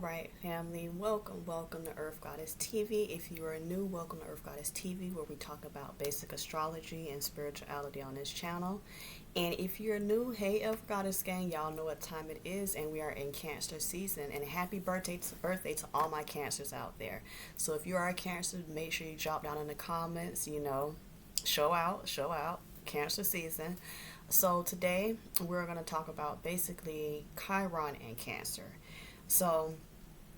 Alright, family, welcome to Earth Goddess TV. If you are new, welcome to Earth Goddess TV, where we talk about basic astrology and spirituality on this channel. And if you're new, hey Earth Goddess gang, y'all know what time it is, and we are in Cancer season. And happy birthday to all my Cancers out there. So if you are a Cancer, make sure you drop down in the comments, show out, Cancer season. So today we're going to talk about basically Chiron and Cancer. So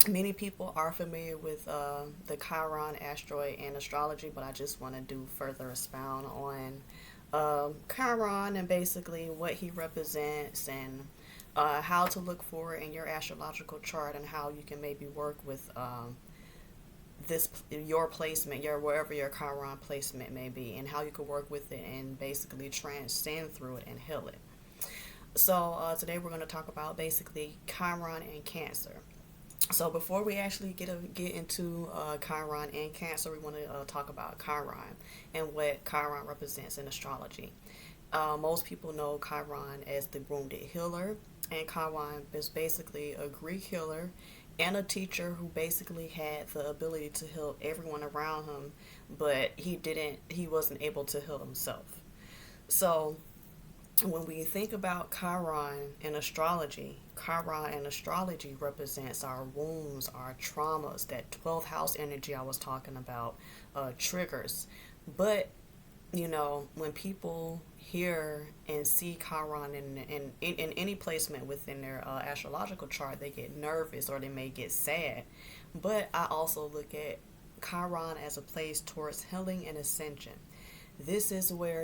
many people are familiar with the Chiron asteroid and astrology, but I just want to do further expound on Chiron and basically what he represents and how to look for it in your astrological chart and how you can maybe work with your placement, your wherever your Chiron placement may be, and how you can work with it and basically transcend through it and heal it. So today we're going to talk about basically Chiron and Cancer. So before we actually get into Chiron and Cancer, we want to talk about Chiron and what Chiron represents in astrology. Most people know Chiron as the wounded healer, and Chiron is basically a Greek healer and a teacher who basically had the ability to heal everyone around him, but he wasn't able to heal himself. So when we think about Chiron and astrology represents our wounds, our traumas, that 12th house energy I was talking about, triggers. But, when people hear and see Chiron in any placement within their astrological chart, they get nervous or they may get sad. But I also look at Chiron as a place towards healing and ascension. This is where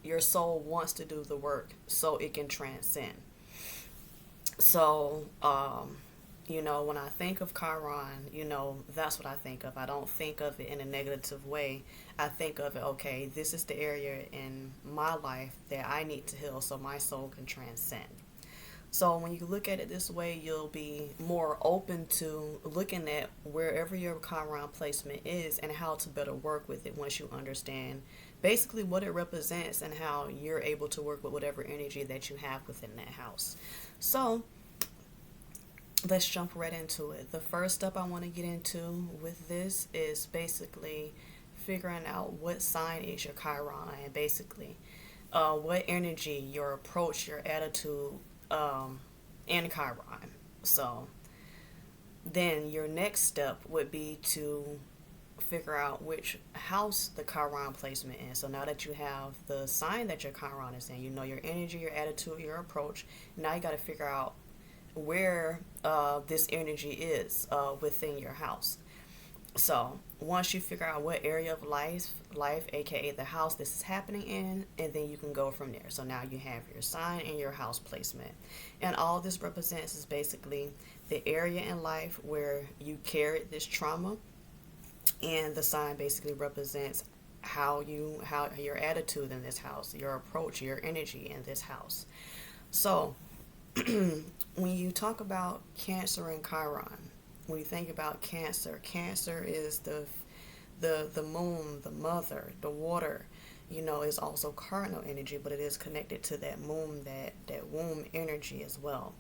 your soul wants to do the work so it can transcend. So, when I think of Chiron, that's what I think of. I don't think of it in a negative way. I think of it, okay, this is the area in my life that I need to heal so my soul can transcend. So when you look at it this way, you'll be more open to looking at wherever your Chiron placement is and how to better work with it once you understand basically what it represents and how you're able to work with whatever energy that you have within that house. So let's jump right into it. The first step I want to get into with this is basically figuring out what sign is your Chiron and basically what energy, your approach, your attitude in Chiron. So then your next step would be to figure out which house the Chiron placement is. So now that you have the sign that your Chiron is in, your energy, your attitude, your approach, now you got to figure out where this energy is within your house. So once you figure out what area of life, aka the house this is happening in, and then you can go from there. So now you have your sign and your house placement. And all this represents is basically the area in life where you carried this trauma, and the sign basically represents how your attitude in this house, your approach, your energy in this house. So when you talk about Cancer and Chiron, when you think about Cancer is the moon, the mother, the water, is also cardinal energy, but it is connected to that moon, that womb energy as well.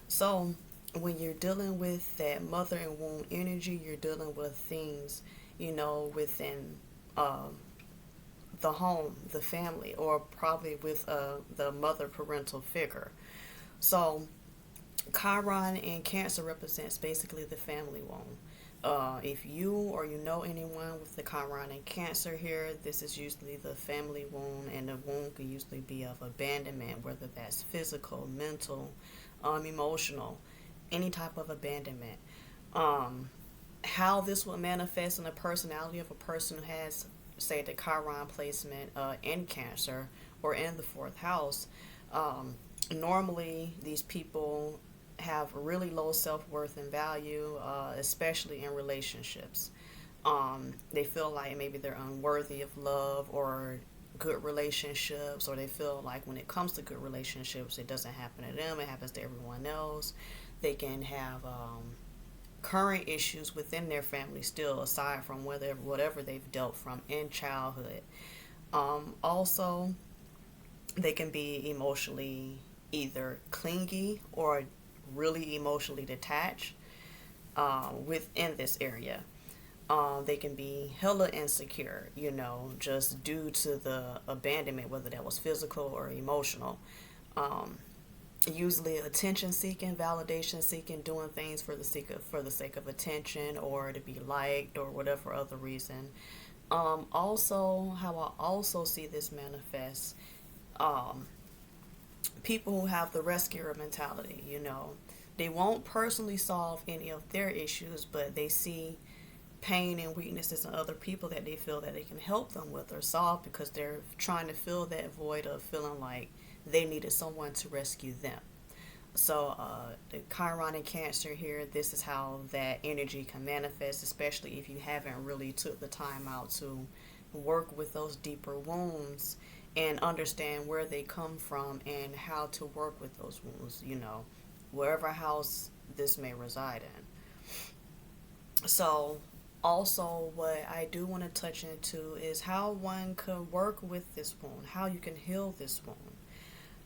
So when you're dealing with that mother and womb energy, you're dealing with things, within the home, the family, or probably with the mother parental figure. So Chiron and Cancer represents basically the family womb. If you or you know anyone with the Chiron and Cancer here, this is usually the family womb, and the womb can usually be of abandonment, whether that's physical, mental, emotional, any type of abandonment. How this will manifest in the personality of a person who has, say, the Chiron placement in Cancer or in the fourth house. Normally, these people have really low self-worth and value, especially in relationships. They feel like maybe they're unworthy of love or good relationships, or they feel like when it comes to good relationships, it doesn't happen to them, it happens to everyone else. They can have current issues within their family still, aside from whatever they've dealt from in childhood. Also, they can be emotionally either clingy or really emotionally detached. within this area. They can be hella insecure, just due to the abandonment, whether that was physical or emotional. Um, Usually attention seeking, validation seeking, doing things for the sake of attention or to be liked or whatever other reason. Also, how I also see this manifest, um, people who have the rescuer mentality, they won't personally solve any of their issues, but they see pain and weaknesses in other people that they feel that they can help them with or solve because they're trying to fill that void of feeling like they needed someone to rescue them. So the Chiron in Cancer here, this is how that energy can manifest, especially if you haven't really took the time out to work with those deeper wounds and understand where they come from and how to work with those wounds, wherever house this may reside in. So also what I do want to touch into is how one could work with this wound, how you can heal this wound.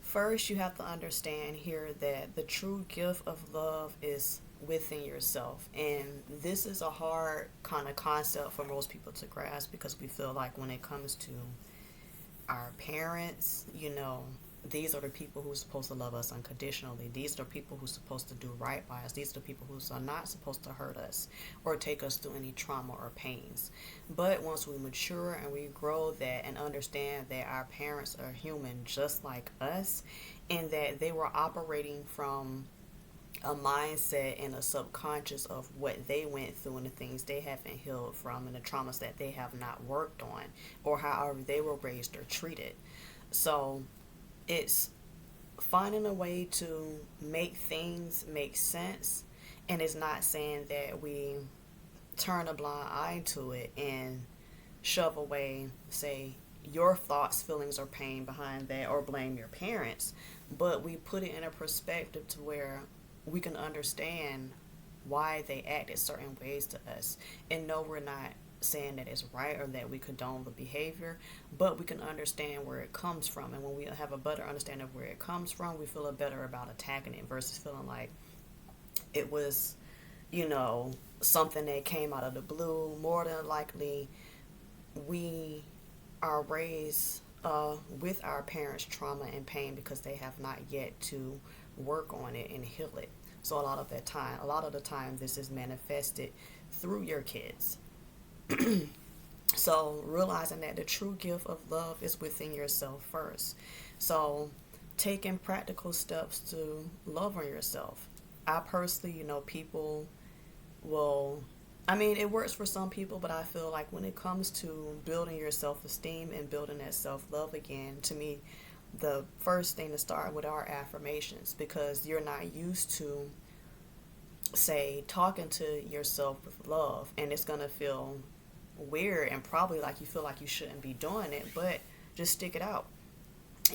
First, you have to understand here that the true gift of love is within yourself. And this is a hard kind of concept for most people to grasp because we feel like when it comes to our parents, these are the people who are supposed to love us unconditionally. These are the people who are supposed to do right by us. These are the people who are not supposed to hurt us or take us through any trauma or pains. But once we mature and we grow that and understand that our parents are human just like us and that they were operating from a mindset and a subconscious of what they went through and the things they haven't healed from and the traumas that they have not worked on or however they were raised or treated. So it's finding a way to make things make sense, and it's not saying that we turn a blind eye to it and shove away, say, your thoughts, feelings, or pain behind that or blame your parents, but we put it in a perspective to where we can understand why they acted certain ways to us. And no, we're not saying that it's right or that we condone the behavior, but we can understand where it comes from. And when we have a better understanding of where it comes from, we feel better about attacking it versus feeling like it was, something that came out of the blue. More than likely, we are raised with our parents' trauma and pain because they have not yet to work on it and heal it. So a lot of the time, this is manifested through your kids. So realizing that the true gift of love is within yourself first. So taking practical steps to love on yourself. I personally, people will, it works for some people, but I feel like when it comes to building your self-esteem and building that self-love again, to me, the first thing to start with are affirmations, because you're not used to, say, talking to yourself with love, and it's going to feel weird and probably like you feel like you shouldn't be doing it, but just stick it out.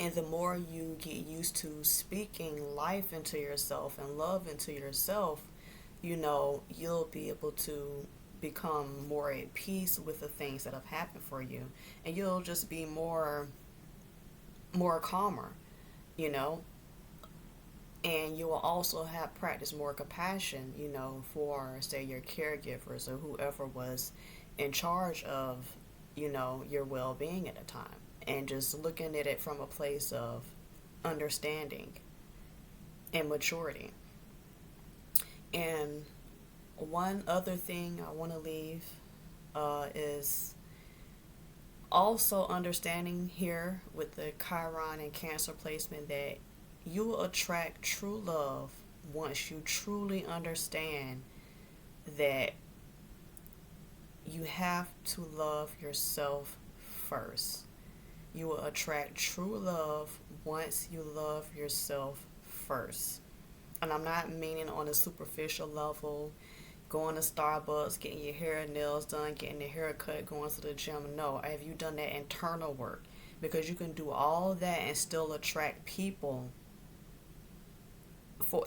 And the more you get used to speaking life into yourself and love into yourself, you'll be able to become more at peace with the things that have happened for you, and you'll just be more calmer, you know and you will also have practice more compassion, for, say, your caregivers or whoever was in charge of, your well-being at the time, and just looking at it from a place of understanding and maturity. And one other thing I want to leave is also understanding here with the Chiron and Cancer placement that you will attract true love once you truly understand that you have to love yourself first. You will attract true love once you love yourself first. And I'm not meaning on a superficial level, going to Starbucks, getting your hair and nails done, getting a haircut, going to the gym. No, have you done that internal work? Because you can do all that and still attract people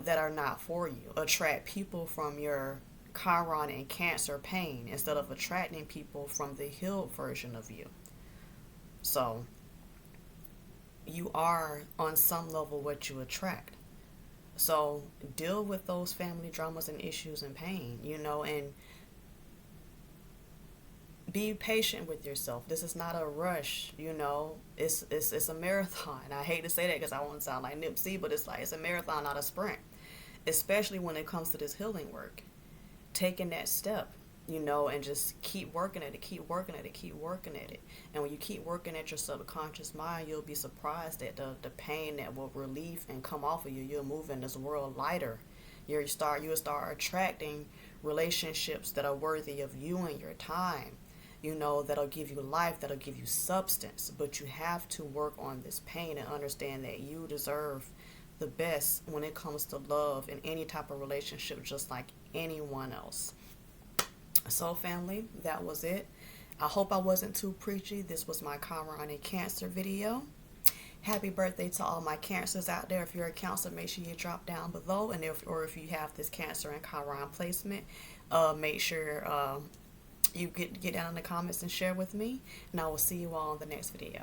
that are not for you. Attract people from your Chiron and Cancer pain instead of attracting people from the healed version of you. So you are on some level what you attract. So deal with those family dramas and issues and pain, and be patient with yourself. This is not a rush, It's a marathon. I hate to say that because I want to sound like Nipsey, but it's a marathon, not a sprint. Especially when it comes to this healing work, taking that step, and just keep working at it, keep working at it, keep working at it. And when you keep working at your subconscious mind, you'll be surprised at the pain that will relieve and come off of you. You'll move in this world lighter. You'll start attracting relationships that are worthy of you and your time. That'll give you life, that'll give you substance. But you have to work on this pain and understand that you deserve the best when it comes to love in any type of relationship, just like anyone else. So, family, that was it. I hope I wasn't too preachy. This was my Chiron and Cancer video. Happy birthday to all my Cancers out there. If you're a Cancer, make sure you drop down below. And if you have this Cancer and Chiron placement, make sure you get down in the comments and share with me. And I will see you all in the next video.